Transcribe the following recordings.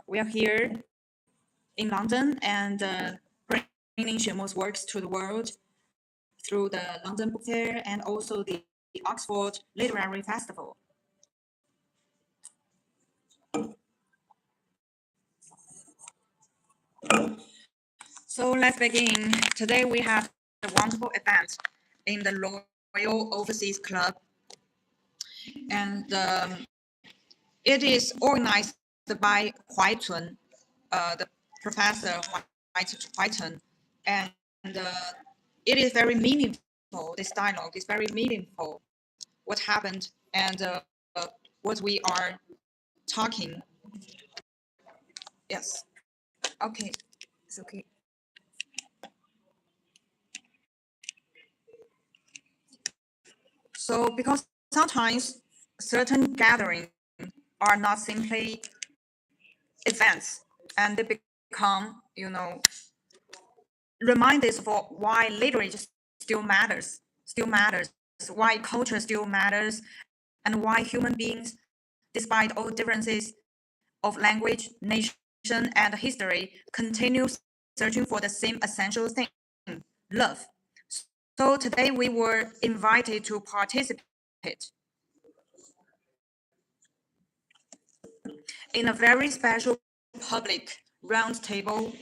We are here in London and bringing Xuemo's works to the world through the London Book Fair and also the Oxford Literary Festival. So let's begin. Today we have a wonderful event in the Royal Overseas Club, and it is organized by Huaitun, the professor Huaitun, and it is very meaningful. This dialogue is very meaningful. What happened and what we are talking. Yes. Okay. It's okay. So because sometimes certain gatherings are not simply events, and they become, reminders for why literature still matters, why culture still matters, and why human beings, despite all differences of language, nation, and history, continue searching for the same essential thing, love. So today we were invited to participate in a very special public roundtable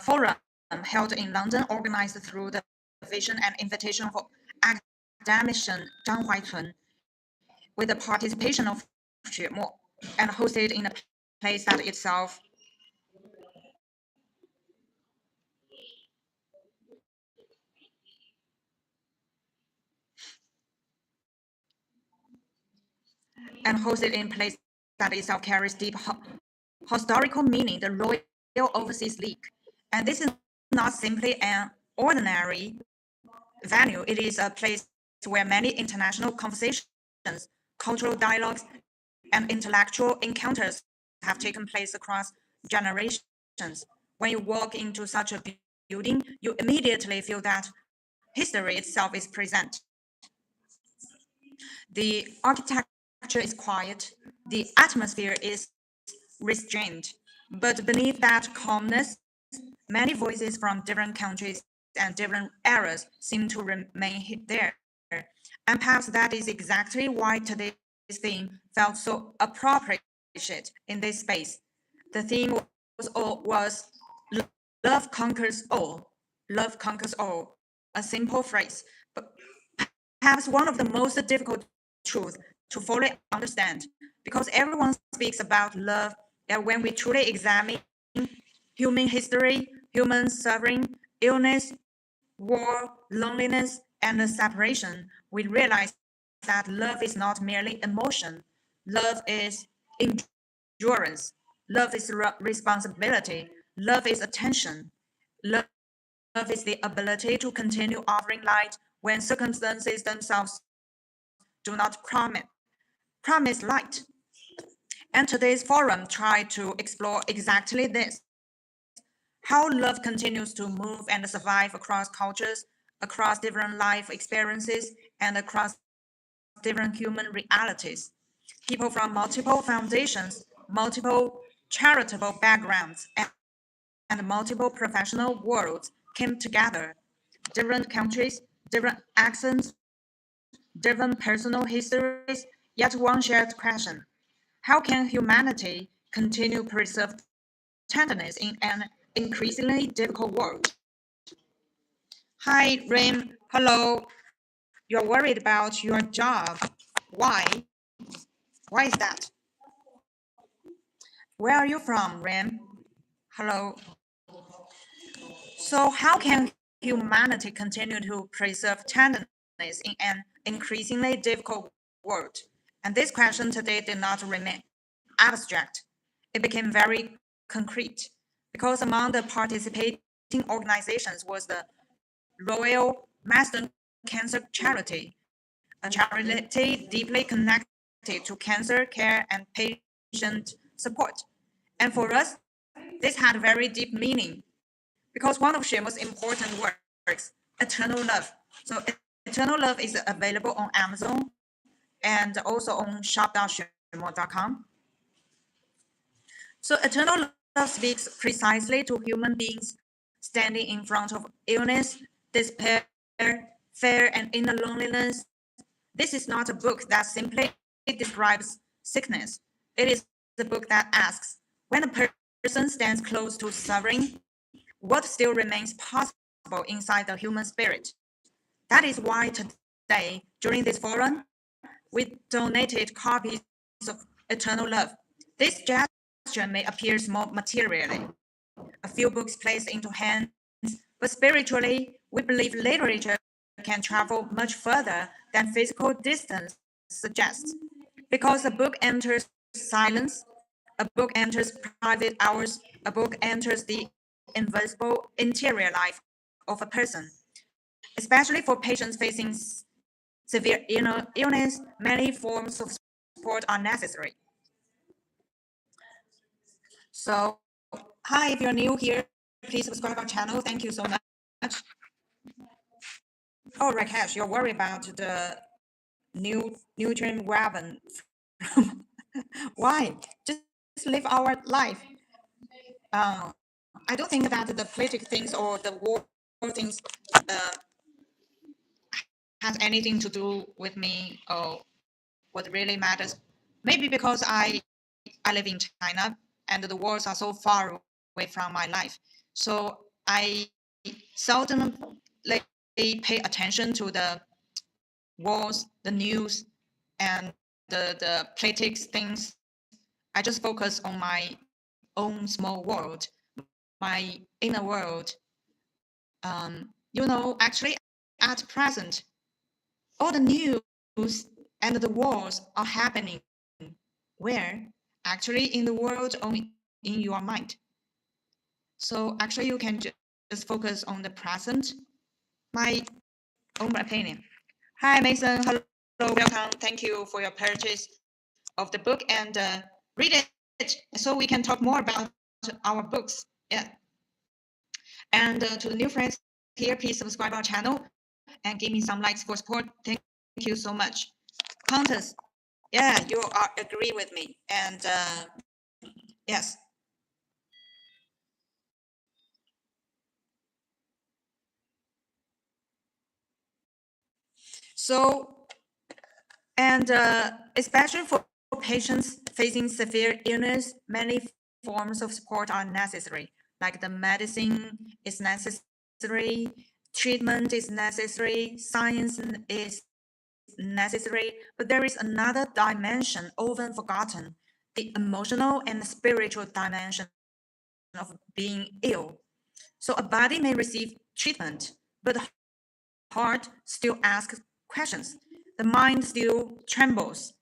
forum held in London, organized through the vision and invitation of academician Zhang Huaitun, with the participation of Xuemo, and hosted in a place that itself carries deep historical meaning, the Royal Overseas League. And this is not simply an ordinary venue, it is a place where many international conversations, cultural dialogues, and intellectual encounters have taken place across generations. When you walk into such a building, you immediately feel that history itself is present. The architecture is quiet, the atmosphere is restrained, but beneath that calmness, many voices from different countries and different eras seem to remain there. And perhaps that is exactly why today's theme felt so appropriate in this space. The theme was love conquers all. Love conquers all. A simple phrase, but perhaps one of the most difficult truths to fully understand, because everyone speaks about love, and when we truly examine human history, human suffering, illness, war, loneliness, and separation, we realize that love is not merely emotion. Love is endurance. Love is responsibility. Love is attention. Love is the ability to continue offering light when circumstances themselves do not promise light. And today's forum tried to explore exactly this: how love continues to move and survive across cultures, across different life experiences, and across different human realities. People from multiple foundations, multiple charitable backgrounds, and multiple professional worlds came together. Different countries, different accents, different personal histories, yet one shared question: how can humanity continue to preserve tenderness in an increasingly difficult world? Hi, Rim. Hello. You're worried about your job. Why? Why is that? Where are you from, Rim? Hello. So, how can humanity continue to preserve tenderness in an increasingly difficult world? And this question today did not remain abstract. It became very concrete, because among the participating organizations was the Royal Marsden Cancer Charity, a charity deeply connected to cancer care and patient support. And for us, this had very deep meaning because one of Xuemo's important works, Eternal Love. So Eternal Love is available on Amazon and also on shop.xuemo.com. So Eternal Love speaks precisely to human beings standing in front of illness, despair, fear, and inner loneliness. This is not a book that simply describes sickness. It is a book that asks, when a person stands close to suffering, what still remains possible inside the human spirit? That is why today, during this forum, we donated copies of Eternal Love. This gesture may appear small materially, a few books placed into hands, but spiritually, we believe literature can travel much further than physical distance suggests. Because a book enters silence, a book enters private hours, a book enters the invisible interior life of a person. Especially for patients facing severe illness, many forms of support are necessary. So, hi, if you're new here, please subscribe our channel. Thank you so much. Oh, Rakesh, you're worried about the new nutrient weapon. Why? Just live our life. Uh, I don't think that the political things or the war things uh, has anything to do with me or what really matters. Maybe because I live in China and the wars are so far away from my life. So I seldom like pay attention to the wars, the news, and the politics things. I just focus on my own small world, my inner world. Actually, at present, all the news and the wars are happening where? Actually, in the world, only in your mind. So actually, you can just focus on the present. My own opinion. Hi, Mason. Hello, welcome. Thank you for your purchase of the book and read it so we can talk more about our books. Yeah. And to the new friends here, please subscribe our channel and give me some likes for support. Thank you so much. Countess, yeah, you are agree with me. And yes. So, and especially for patients facing severe illness, many forms of support are necessary. Like the medicine is necessary, treatment is necessary, science is necessary, but there is another dimension often forgotten, the emotional and spiritual dimension of being ill. So a body may receive treatment, but the heart still asks questions. The mind still trembles.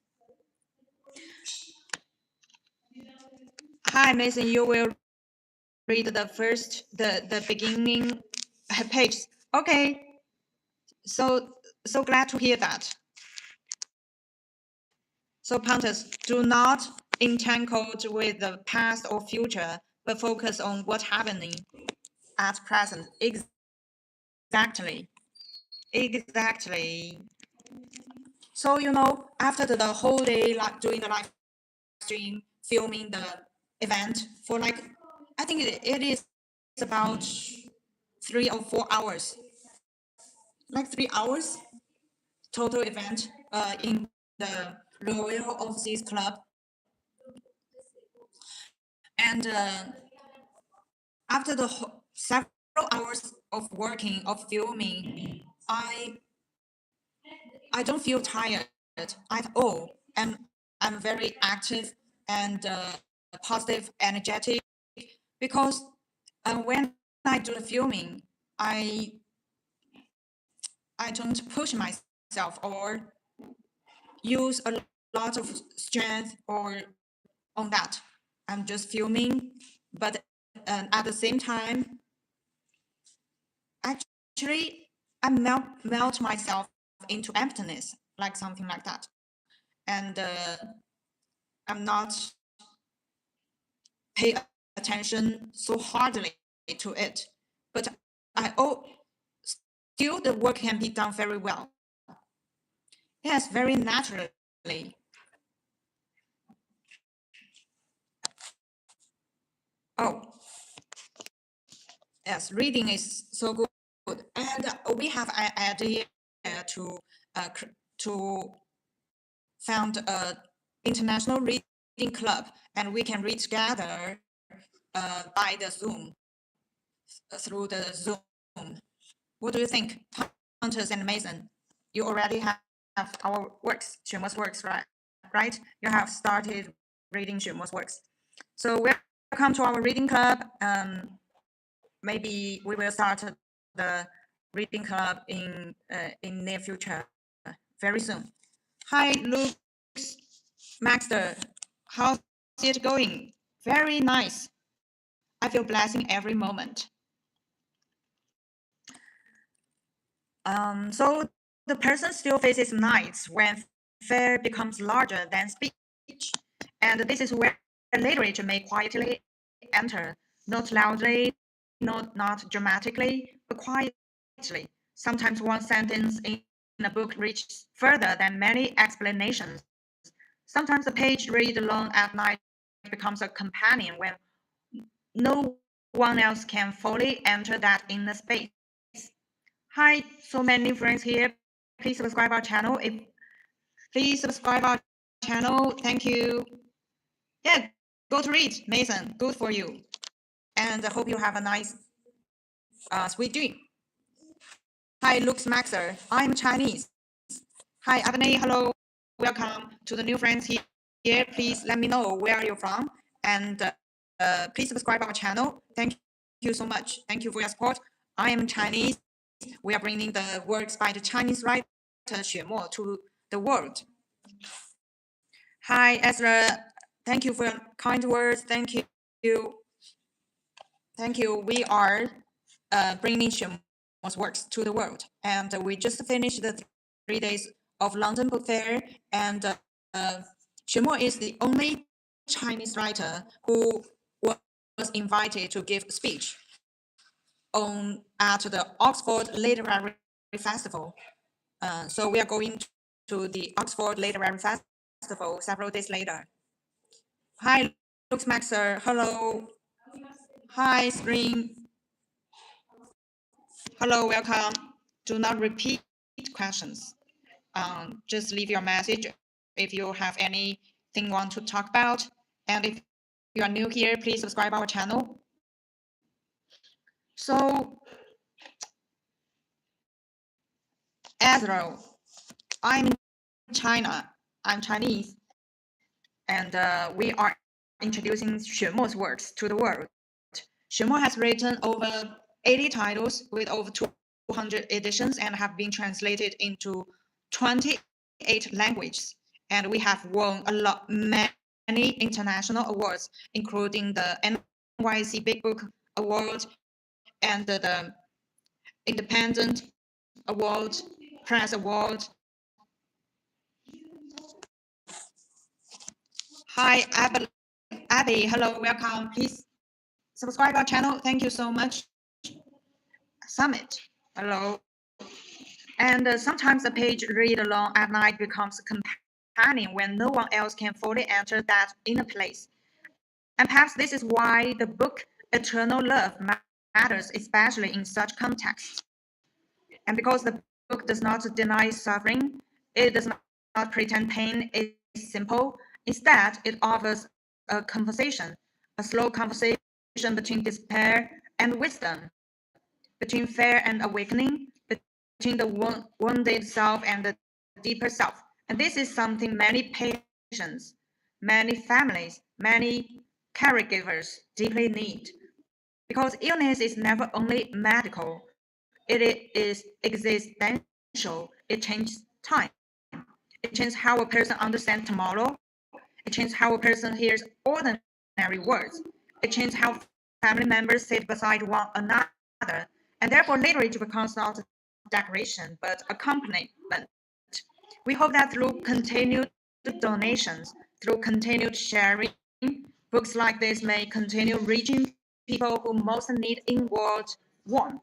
Hi, Mason, you will read the beginning page. Okay, so glad to hear that. So Pontus, do not entangled with the past or future, but focus on what's happening at present. Exactly. Exactly. So after the whole day, like doing the live stream, filming the event for like, I think it is about 3 or 4 hours, like 3 hours total event in the Royal Overseas Club. And after the several hours of working, of filming, I don't feel tired at all. I'm very active and positive, energetic because when I do the filming, I I don't push myself or use a lot of strength or on that. I'm just filming, but at the same time, actually, I melt myself into emptiness. like something like that. And I'm not pay attention so hardly to it, but I still the work can be done very well. Yes, very naturally. Oh, yes, reading is so good, and we have an idea to to found a international reading club, and we can read together by the Zoom through the Zoom. What do you think, Hunters and Mason? You already have our works, Xuemo's works, right? Right? You have started reading Xuemo's works. So welcome to our reading club. Maybe we will start the reading club in near future, very soon. Hi, Luke Maxter. How's it going? Very nice. I feel blessing every moment. So the person still faces nights when fear becomes larger than speech. And this is where literature may quietly enter, not loudly, not dramatically, but quietly. Sometimes one sentence in a book reaches further than many explanations. Sometimes a page read alone at night becomes a companion when no one else can fully enter that inner space. Hi, so many friends here. Please subscribe our channel. Please subscribe our channel. Thank you. Yeah, go to read, Mason. Good for you. And I hope you have a nice, sweet dream. Hi, Lux Maxer. I'm Chinese. Hi, Abney. Hello. Welcome to the new friends here. Please let me know where you're from. And please subscribe our channel. Thank you so much. Thank you for your support. I am Chinese. We are bringing the works by the Chinese writer Xuemo to the world. Hi, Ezra. Thank you for your kind words. Thank you. Thank you. We are bringing Xuemo's works to the world. And we just finished the 3 days of London Book Fair. And Xuemo is the only Chinese writer who was invited to give a speech at the Oxford Literary Festival. So we are going to the Oxford Literary Festival several days later. Hi, Lux Maxer. Hello. Hi, Spring. Hello, welcome. Do not repeat questions. Just leave your message if you have anything you want to talk about. And if you are new here, please subscribe our channel. So, Ezra, I'm in China. I'm Chinese. And we are introducing Xuemo's works to the world. Xuemo has written over 80 titles with over 200 editions and have been translated into 28 languages. And we have won many international awards, including the NYC Big Book Award and the Independent Award, Press Award. Hi, Abby. Hello, welcome. Please subscribe our channel. Thank you so much. Summit. Hello. And sometimes the page read along at night becomes a companion when no one else can fully enter that inner place. And perhaps this is why the book Eternal Love matters, especially in such contexts. And because the book does not deny suffering, it does not pretend pain is simple. Instead, it offers a conversation, a slow conversation between despair and wisdom, between fear and awakening, between the wounded self and the deeper self. And this is something many patients, many families, many caregivers deeply need. Because illness is never only medical, it is existential. It changes time. It changes how a person understands tomorrow. It changes how a person hears ordinary words. It changes how family members sit beside one another. And therefore, literature becomes not a decoration, but accompaniment. We hope that through continued donations, through continued sharing, books like this may continue reaching people who most need inward warmth,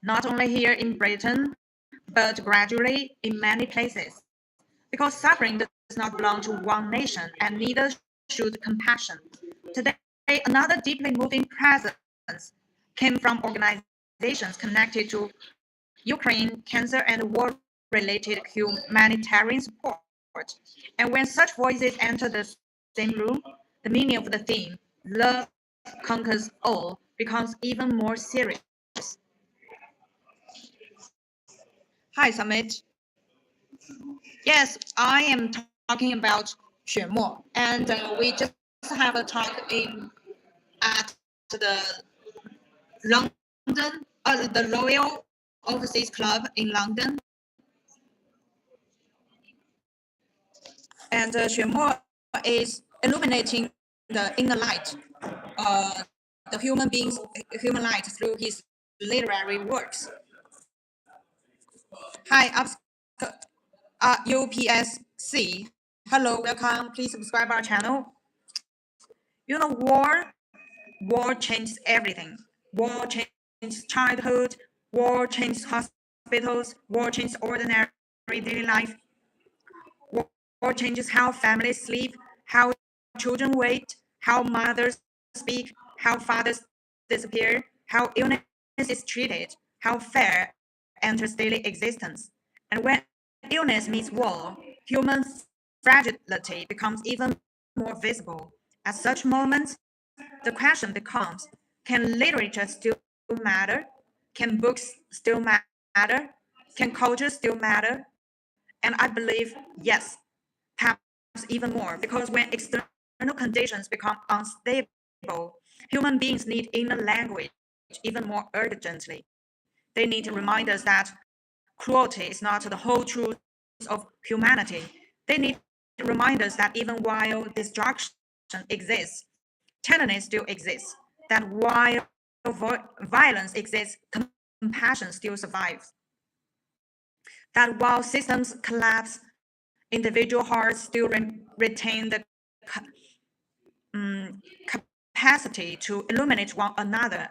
not only here in Britain, but gradually in many places. Because suffering does not belong to one nation, and neither should compassion. Today, another deeply moving presence came from organizations connected to Ukraine cancer and war-related humanitarian support. And when such voices enter the same room, the meaning of the theme, love conquers all, becomes even more serious. Hi, Summit. Yes, I am talking about Xuemo, and we just have a talk at the the Royal Overseas Club in London, and Xuemo is illuminating the inner light, uh, the human light through his literary works. Hi, UPSC. Hello, welcome. Please subscribe our channel. You know, war changes everything. War changes childhood. War changes hospitals. War changes ordinary daily life. War changes how families sleep, how children wait, how mothers speak, how fathers disappear, how illness is treated, how fear enters daily existence. And when illness meets war, human fragility becomes even more visible. At such moments, the question becomes, can literature still matter? Can books still matter? Can culture still matter? And I believe yes, perhaps even more, because when external conditions become unstable, human beings need inner language even more urgently. They need to remind us that cruelty is not the whole truth of humanity. They need to remind us that even while destruction exists, tenderness still exists, that while violence exists, compassion still survives, that while systems collapse, individual hearts still retain the capacity to illuminate one another.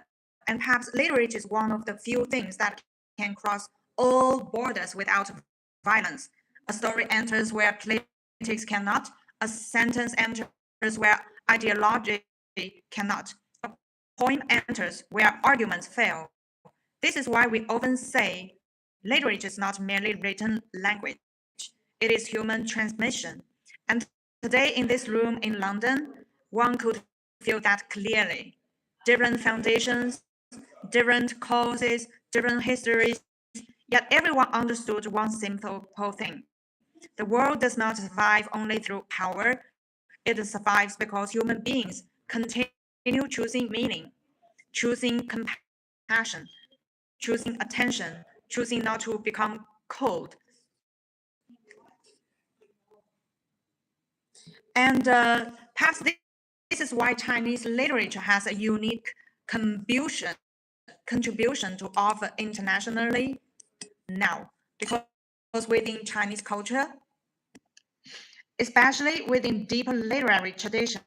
And perhaps literature is one of the few things that can cross all borders without violence. A story enters where politics cannot, a sentence enters where ideology cannot, a poem enters where arguments fail. This is why we often say literature is not merely written language, it is human transmission. And today in this room in London, one could feel that clearly. Different foundations, different causes, different histories, yet everyone understood one simple thing. The world does not survive only through power, it survives because human beings continue choosing meaning, choosing compassion, choosing attention, choosing not to become cold. And perhaps this is why Chinese literature has a unique contribution, contribution to offer internationally now. Because within Chinese culture, especially within deeper literary traditions,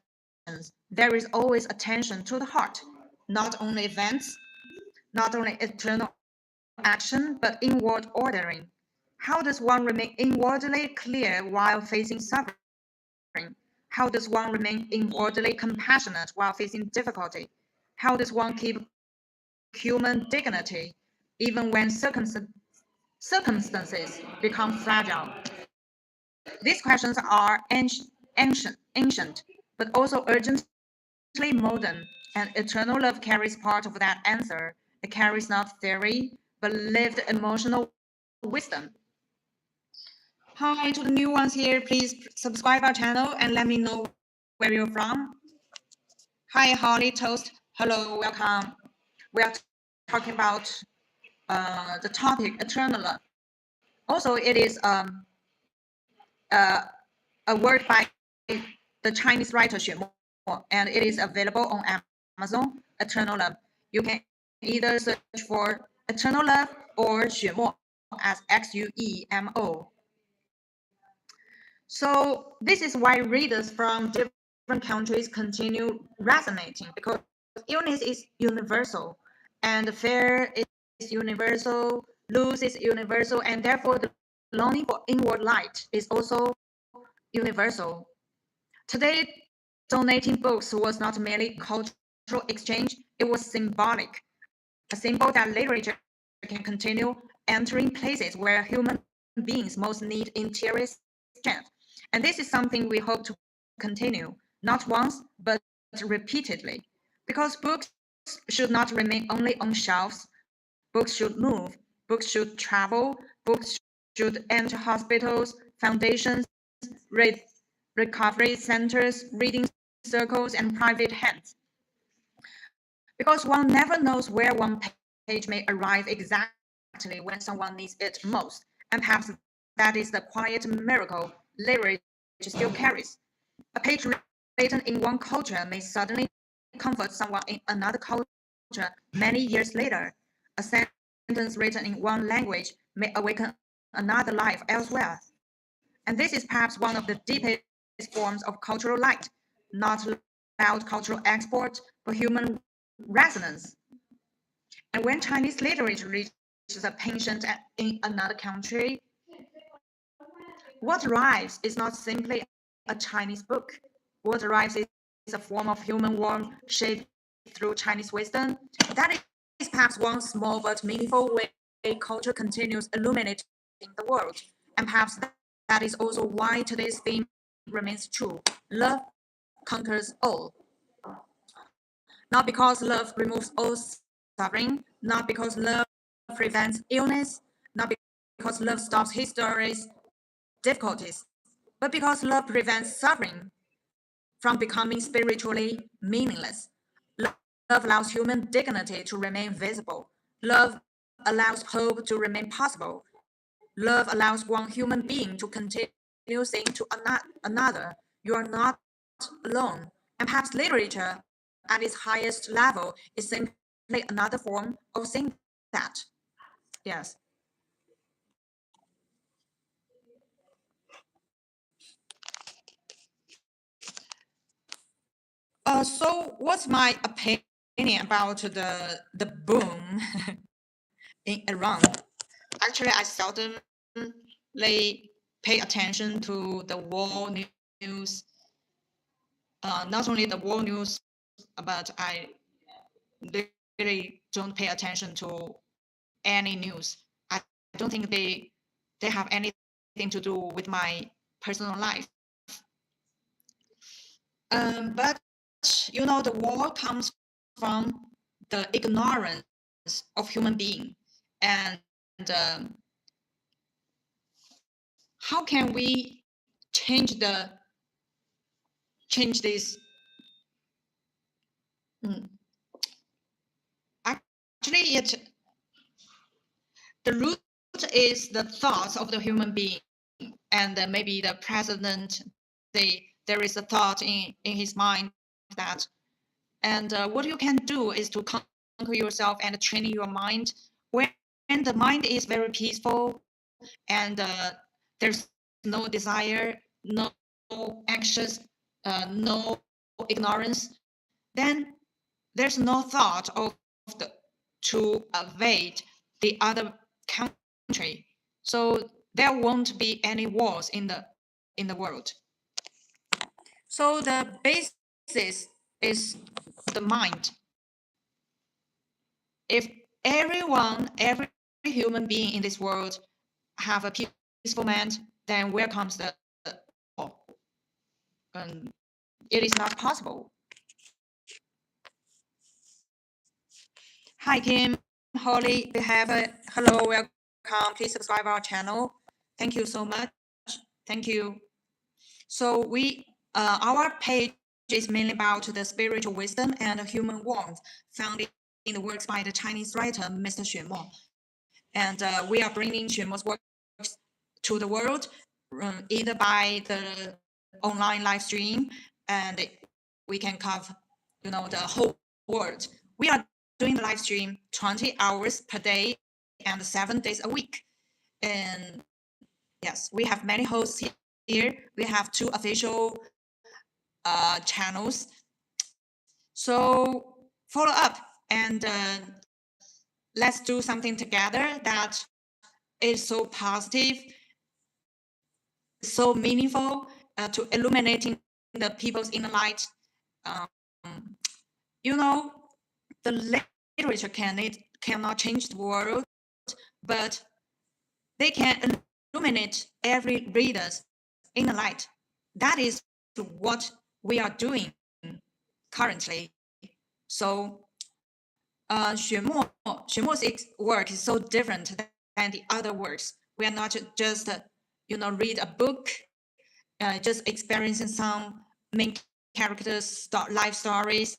there is always attention to the heart, not only events, not only external action, but inward ordering. How does one remain inwardly clear while facing suffering? How does one remain inwardly compassionate while facing difficulty? How does one keep human dignity even when circumstances become fragile? These questions are ancient, but also urgently modern, and eternal love carries part of that answer. It carries not theory, but lived emotional wisdom. Hi to the new ones here, please subscribe our channel and let me know where you're from. Hi, Holly Toast. Hello, welcome. We are talking about the topic eternal love. Also, it is uh, a word by the Chinese writer Xuemo, and it is available on Amazon. Eternal love. You can either search for eternal love or Xuemo as Xuemo. So this is why readers from different countries continue resonating because illness is universal and fear is universal, lose is universal, and therefore the longing for inward light is also universal. Today, donating books was not merely cultural exchange, it was symbolic, a symbol that literature can continue entering places where human beings most need interior strength. And this is something we hope to continue, not once, but repeatedly. Because books should not remain only on shelves, books should move, books should travel, books should enter hospitals, foundations, re- recovery centers, reading circles, and private hands. Because one never knows where one page may arrive exactly when someone needs it most. And perhaps that is the quiet miracle literature still carries. A page written in one culture may suddenly comfort someone in another culture many years later. A sentence written in one language may awaken another life elsewhere. And this is perhaps one of the deepest forms of cultural light, not loud cultural export, but human resonance. And when Chinese literature reaches a penchant in another country, what arrives is not simply a Chinese book. What arrives is a form of human warmth shaped through Chinese wisdom. That is perhaps one small but meaningful way culture continues illuminating the world. And perhaps that is also why today's theme remains true. Love conquers all. Not because love removes all suffering, not because love prevents illness, not because love stops histories, difficulties, but because love prevents suffering from becoming spiritually meaningless. Love allows human dignity to remain visible. Love allows hope to remain possible. Love allows one human being to continue saying to another, you are not alone. And perhaps literature at its highest level is simply another form of saying that. Yes. So what's my opinion about the boom in Iran? Actually, I seldomly pay attention to the world news. Not only the world news, but I really don't pay attention to any news. I don't think they have anything to do with my personal life. But the war comes from the ignorance of human being, and um, how can we change this? Mm, Actually, the root is the thoughts of the human being, and maybe the president. There is a thought in his mind that, and what you can do is to conquer yourself and train your mind when the mind is very peaceful and there's no desire, no anxious, no ignorance, then there's no thought of to evade the other country. So there won't be any wars in the world. So the basis is the mind. If every human being in this world have a peaceful mind, then where comes the war? Um, it is not possible. Hi, Kim, Holly, we have a hello, welcome. Please subscribe our channel. Thank you so much. Thank you. So our page is mainly about the spiritual wisdom and human warmth found in the works by the Chinese writer Mr. Xuemo. And we are bringing Xuemo's works to the world either by the online live stream, and we can cover the whole world. We are doing the live stream 20 hours per day and 7 days a week. And yes, we have many hosts here we have two official channels. So follow up and let's do something together that is so positive, so meaningful to illuminating the people's inner light. Um, you know, the literature cannot change the world, but they can illuminate every reader's inner light. That is what we are doing currently. So, Xuemo's work is so different than the other works. We are not just, read a book, just experiencing some main characters' life stories,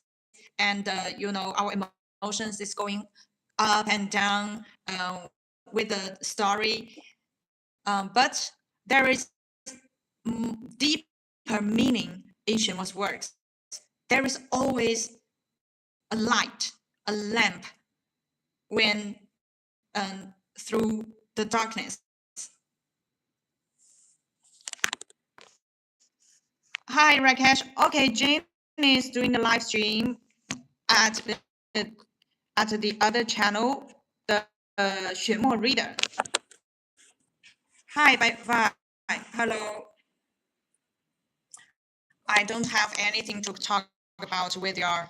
and our emotions is going up and down with the story. But there is deeper meaning in Xuemo's works. There is always a light, a lamp when through the darkness. Hi, Rakesh. Okay, Jane is doing the live stream at the other channel, the Xuemo Reader. Hi, bye. Hello. I don't have anything to talk about with your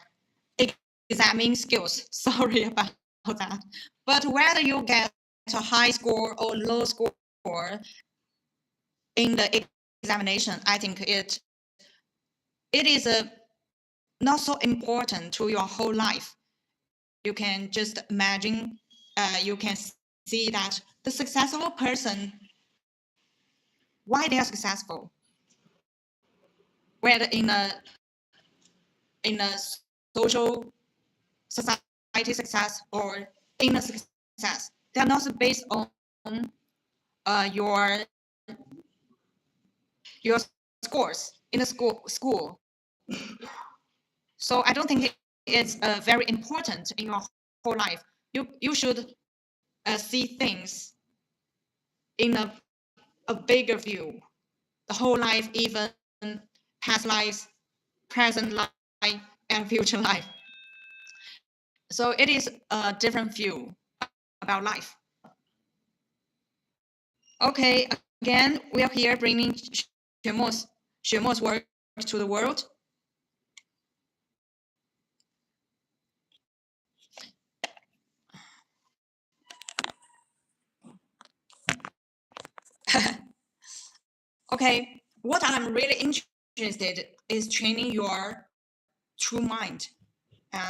examining skills. Sorry about that. But whether you get a high score or low score in the examination, I think it is not so important to your whole life. You can just imagine, you can see that the successful person, why they are successful, whether in a social society success or inner success, they are not based on your scores in the school. So I don't think it's very important in your whole life. You should see things in a bigger view, the whole life, even past lives, present life, and future life. So it is a different view about life. Okay, again, we are here bringing Xuemo's work to the world. Okay, what I'm really interested is training your true mind.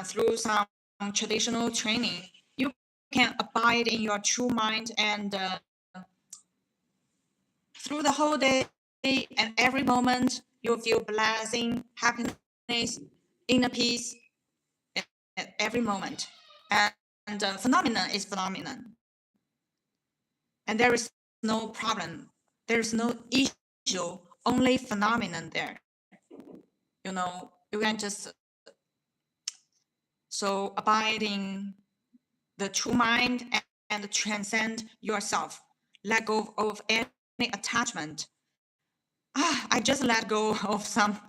Through some traditional training, you can abide in your true mind, and through the whole day and every moment, you feel blessing, happiness, inner peace at every moment. And phenomenon is phenomenon. And there is no problem. There is no issue, only phenomenon there. You can just so abiding the true mind and transcend yourself. Let go of any attachment. I just let go of some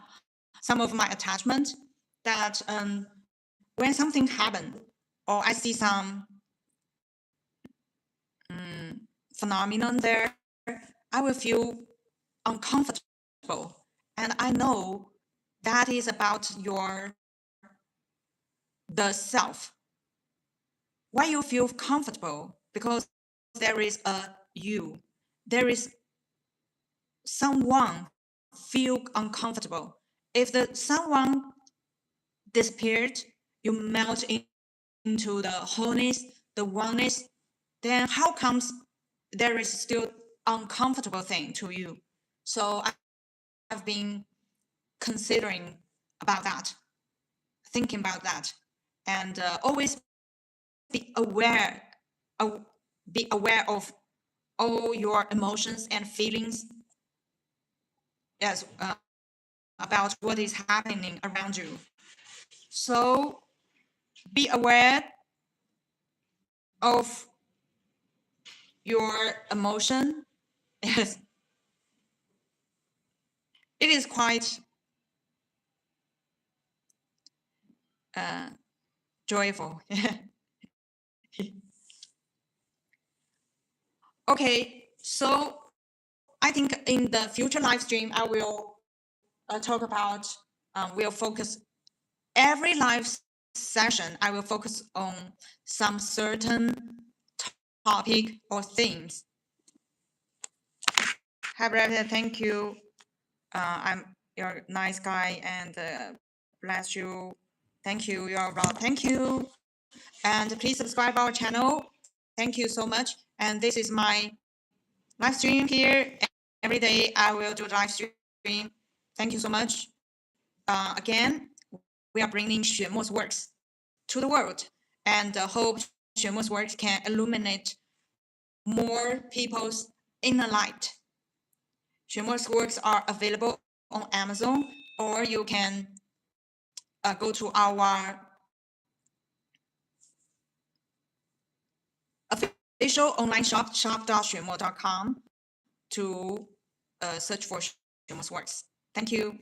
of my attachment that when something happen or I see some phenomenon there, I will feel uncomfortable. And I know that is about the self. Why you feel comfortable? Because there is a you. There is someone feel uncomfortable. If the someone disappeared, you melt into the wholeness, the oneness, then how comes there is still uncomfortable thing to you? So I've been considering about that, thinking about that, and always be aware, uh, be aware of all your emotions and feelings. Yes, about what is happening around you. So be aware of your emotion. Yes. it is quite joyful. Okay, so I think in the future live stream, I will talk about, we'll focus every live session, I will focus on some certain topic or themes. Hi, Brad, thank you. I'm you're a nice guy and bless you. Thank you, you're Rob. Thank you. And please subscribe our channel. Thank you so much. And this is my live stream here. Every day I will do live stream. Thank you so much. Again, we are bringing Xuemo's works to the world and hope Xuemo's works can illuminate more people's inner light. Xuemo's works are available on Amazon, or you can go to our official online shop, shop.xuemo.com, to search for Xuemo's works. Thank you.